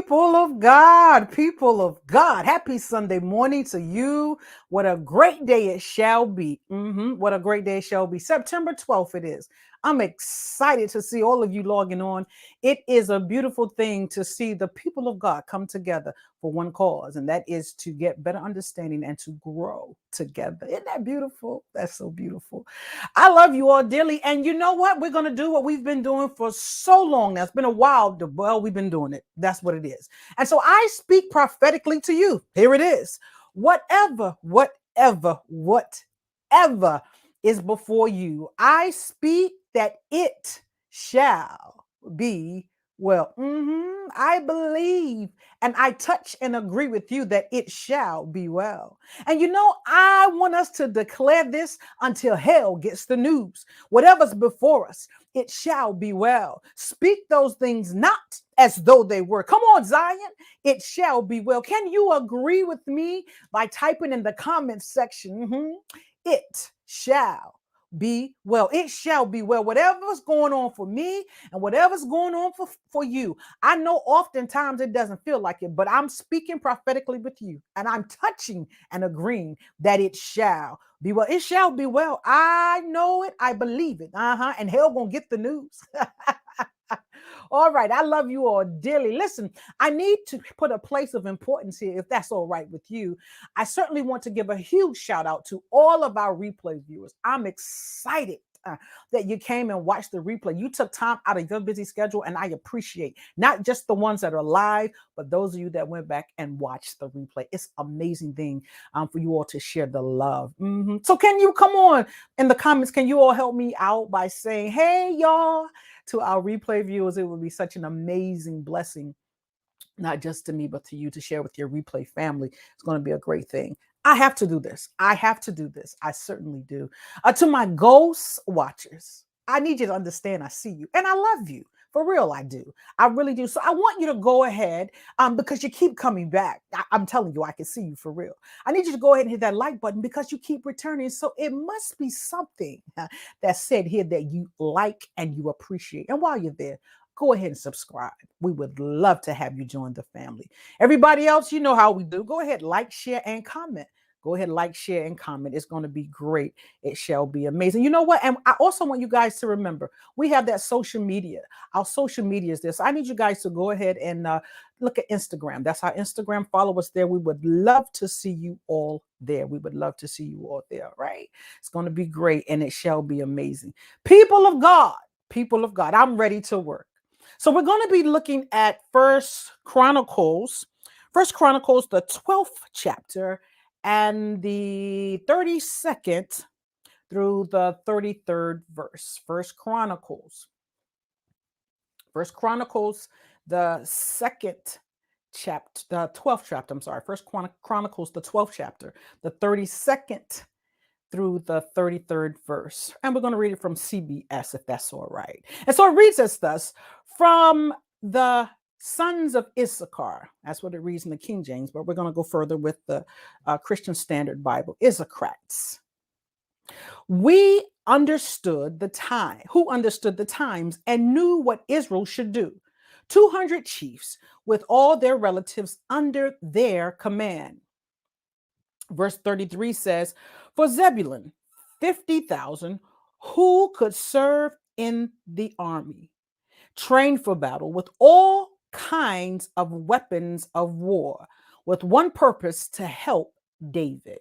People of God, happy Sunday morning to you. What a great day it shall be. What a great day it shall be. September 12th it is. I'm excited to see all of you logging on. It is a beautiful thing to see the people of God come together for one cause, and that is to get better understanding and to grow together. Isn't that beautiful? That's so beautiful. I love you all dearly. And you know what? We're going to do what we've been doing for so long now. It's been a while. Well, we've been doing it. That's what it is. And so I speak prophetically to you. Here it is. Whatever is before you, I speak that it shall be well. I believe and I touch and agree with you that it shall be well. And you know, I want us to declare this until hell gets the news. Whatever's before us, it shall be well. Speak those things not as though they were. Come on, Zion, it shall be well. Can you agree with me by typing in the comments section? It shall be well. It shall be well. Whatever's going on for me and whatever's going on for you. I know oftentimes it doesn't feel like it, but I'm speaking prophetically with you and I'm touching and agreeing that it shall be well. It shall be well. I know it. I believe it. And hell gonna get the news. All right. I love you all dearly. Listen, I need to put a place of importance here, if that's all right with you. I certainly want to give a huge shout out to all of our replay viewers. I'm excited that you came and watched the replay. You took time out of your busy schedule, and I appreciate not just the ones that are live, but those of you that went back and watched the replay. It's an amazing thing for you all to share the love. So can you come on in the comments? Can you all help me out by saying, hey, y'all? To our replay viewers, it would be such an amazing blessing, not just to me, but to you to share with your replay family. It's going to be a great thing. I have to do this. I certainly do. To my ghost watchers, I need you to understand I see you and I love you. For real, I do. I really do. So I want you to go ahead because you keep coming back. I'm telling you, I can see you for real. I need you to go ahead and hit that like button because you keep returning. So it must be something that's said here that you like and you appreciate. And while you're there, go ahead and subscribe. We would love to have you join the family. Everybody else, you know how we do. Go ahead, like, share, and comment. Go ahead, like, share, and comment. It's going to be great. It shall be amazing. You know what? And I also want you guys to remember, we have that social media. Our social media is this. I need you guys to go ahead and look at Instagram. That's our Instagram. Follow us there. We would love to see you all there. We would love to see you all there, right? It's going to be great, and it shall be amazing. People of God, I'm ready to work. So we're going to be looking at First Chronicles, the 12th chapter, and the 32nd through the 33rd verse. First Chronicles, the second chapter, the 12th chapter. I'm sorry, First Chronicles, the 12th chapter, the 32nd through the 33rd verse. And we're going to read it from CBS, if that's all right. And so it reads as thus: from the Sons of Issachar. That's what it reads in the King James, but we're going to go further with the Christian Standard Bible. Issacharites. We understood the time, who understood the times and knew what Israel should do. 200 chiefs with all their relatives under their command. Verse 33 says, for Zebulun, 50,000 who could serve in the army, trained for battle with all kinds of weapons of war, with one purpose: to help David.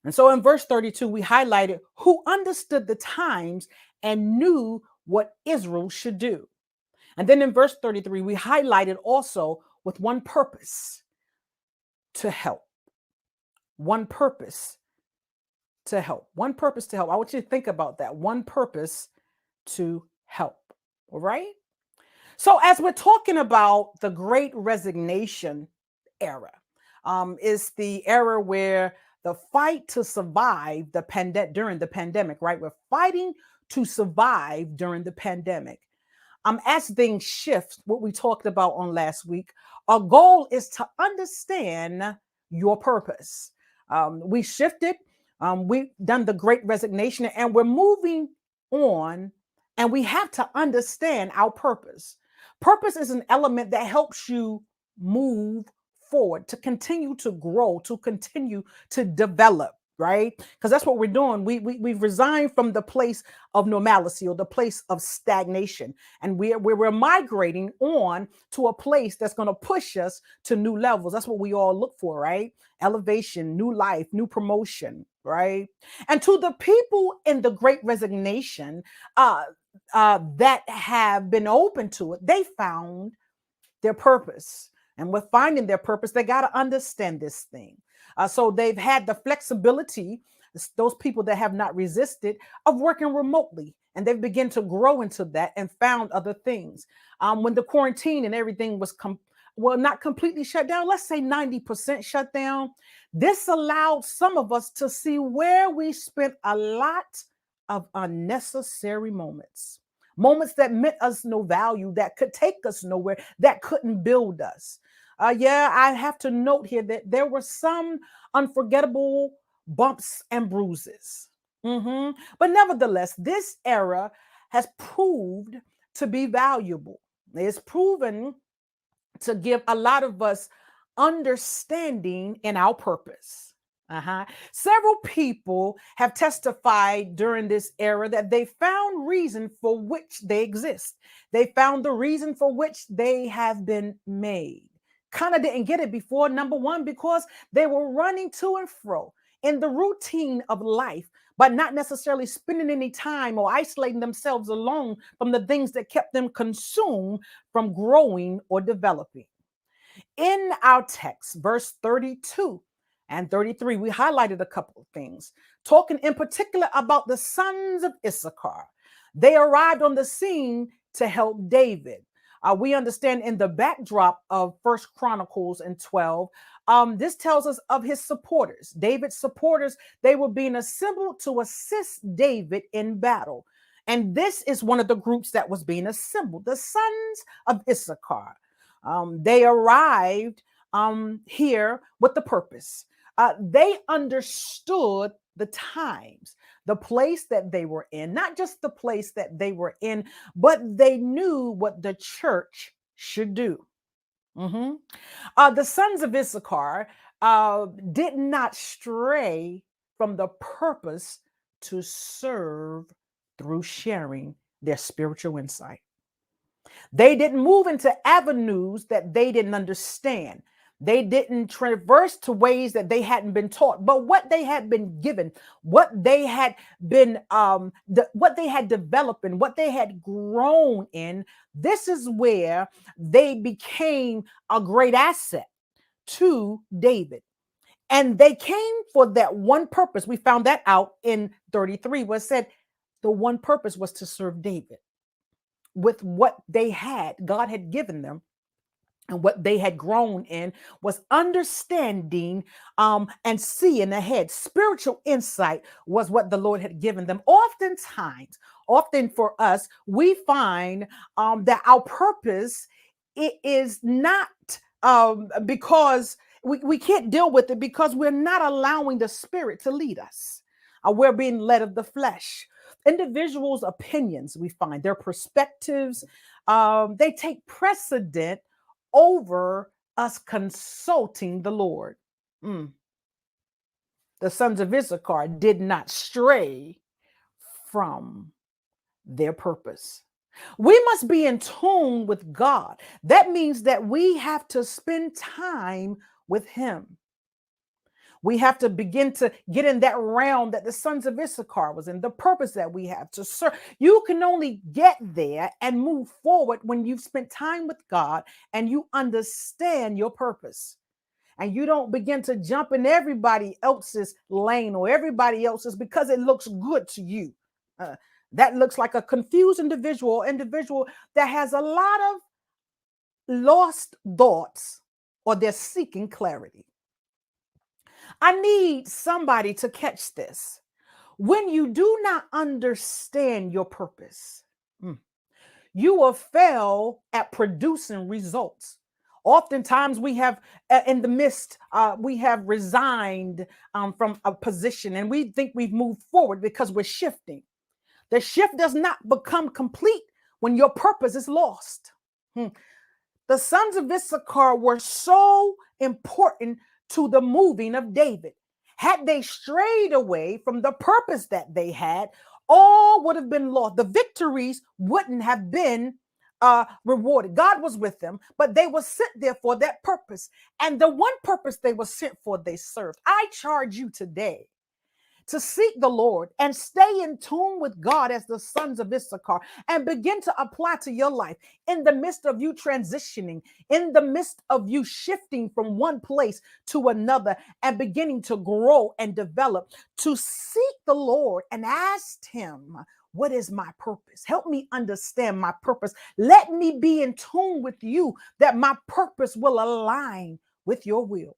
And so in verse 32, we highlighted who understood the times and knew what Israel should do. And then in verse 33, we highlighted also with one purpose: to help. One purpose to help. One purpose to help. I want you to think about that. One purpose to help. All right. So as we're talking about the Great Resignation era, is the era where the fight to survive during the pandemic, right? We're fighting to survive during the pandemic. As things shift, what we talked about on last week, our goal is to understand your purpose. We shifted. We've done the Great Resignation, and we're moving on, and we have to understand our purpose. Purpose is an element that helps you move forward, to continue to grow, to continue to develop, right? Because that's what we're doing. We've resigned from the place of normalcy or the place of stagnation, and we're migrating on to a place that's going to push us to new levels. That's what we all look for, right? Elevation, new life, new promotion, right? And to the people in the Great Resignation, that have been open to it, they found their purpose. And with finding their purpose, they got to understand this thing. So they've had the flexibility, those people that have not resisted, of working remotely. And they've begun to grow into that and found other things. When the quarantine and everything was, not completely shut down, let's say 90% shut down, this allowed some of us to see where we spent a lot of unnecessary moments that meant us no value, that could take us nowhere, that couldn't build us. Yeah, I have to note here that there were some unforgettable bumps and bruises. But nevertheless, this era has proved to be valuable. It's proven to give a lot of us understanding in our purpose. Several people have testified during this era that they found reason for which they exist. They found the reason for which they have been made. Kind of didn't get it before. Number one, because they were running to and fro in the routine of life, but not necessarily spending any time or isolating themselves alone from the things that kept them consumed from growing or developing. In our text, verse 32 and 33, we highlighted a couple of things, talking in particular about the sons of Issachar. They arrived on the scene to help David. We understand in the backdrop of First Chronicles and 12, this tells us of his supporters. David's supporters, they were being assembled to assist David in battle. And this is one of the groups that was being assembled, the sons of Issachar. They arrived here with the purpose. They understood the times, the place that they were in, not just the place that they were in, but they knew what the church should do. The sons of Issachar did not stray from the purpose to serve through sharing their spiritual insight. They didn't move into avenues that they didn't understand. They didn't traverse to ways that they hadn't been taught, but what they had been given, what they had been, what they had developed and what they had grown in. This is where they became a great asset to David. And they came for that one purpose. We found that out in 33, where it said the one purpose was to serve David with what they had, God had given them. And what they had grown in was understanding and seeing ahead. Spiritual insight was what the Lord had given them. Often for us, we find that our purpose, it is not because we can't deal with it because we're not allowing the Spirit to lead us. We're being led of the flesh. Individuals' opinions, we find their perspectives, they take precedent over us consulting the Lord. The sons of Issachar did not stray from their purpose. We must be in tune with God. That means that we have to spend time with Him. We have to begin to get in that realm that the sons of Issachar was in, the purpose that we have to serve. You can only get there and move forward when you've spent time with God and you understand your purpose. And you don't begin to jump in everybody else's lane or everybody else's because it looks good to you. That looks like a confused individual that has a lot of lost thoughts or they're seeking clarity. I need somebody to catch this. When you do not understand your purpose, you will fail at producing results. Oftentimes we have in the midst, we have resigned from a position and we think we've moved forward because we're shifting. The shift does not become complete when your purpose is lost. The sons of Issachar were so important to the moving of David. Had they strayed away from the purpose that they had, all would have been lost. The victories wouldn't have been rewarded. God was with them, but they were sent there for that purpose. And the one purpose they were sent for, they served. I charge you today to seek the Lord and stay in tune with God as the sons of Issachar and begin to apply to your life in the midst of you transitioning, in the midst of you shifting from one place to another and beginning to grow and develop, to seek the Lord and ask him, what is my purpose? Help me understand my purpose. Let me be in tune with you that my purpose will align with your will.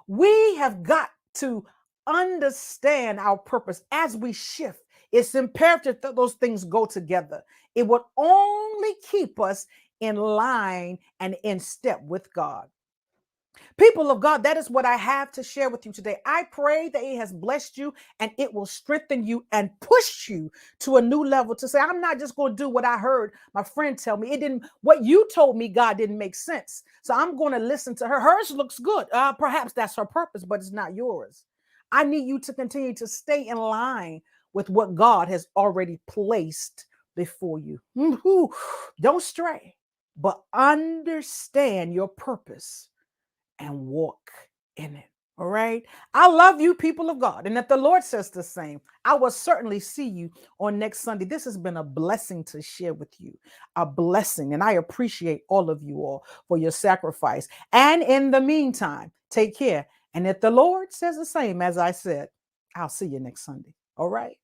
We have got to understand our purpose as we shift. It's imperative that those things go together. It would only keep us in line and in step with God. People of God, that is what I have to share with you today. I pray that it has blessed you and it will strengthen you and push you to a new level to say, I'm not just going to do what I heard my friend tell me. What you told me, God, didn't make sense. So I'm going to listen to her. Hers looks good. Perhaps that's her purpose, but it's not yours. I need you to continue to stay in line with what God has already placed before you. Don't stray, but understand your purpose and walk in it. All right. I love you, people of God. And if the Lord says the same, I will certainly see you on next Sunday. This has been a blessing to share with you, a blessing. And I appreciate all of you all for your sacrifice. And in the meantime, take care. And if the Lord says the same as I said, I'll see you next Sunday. All right.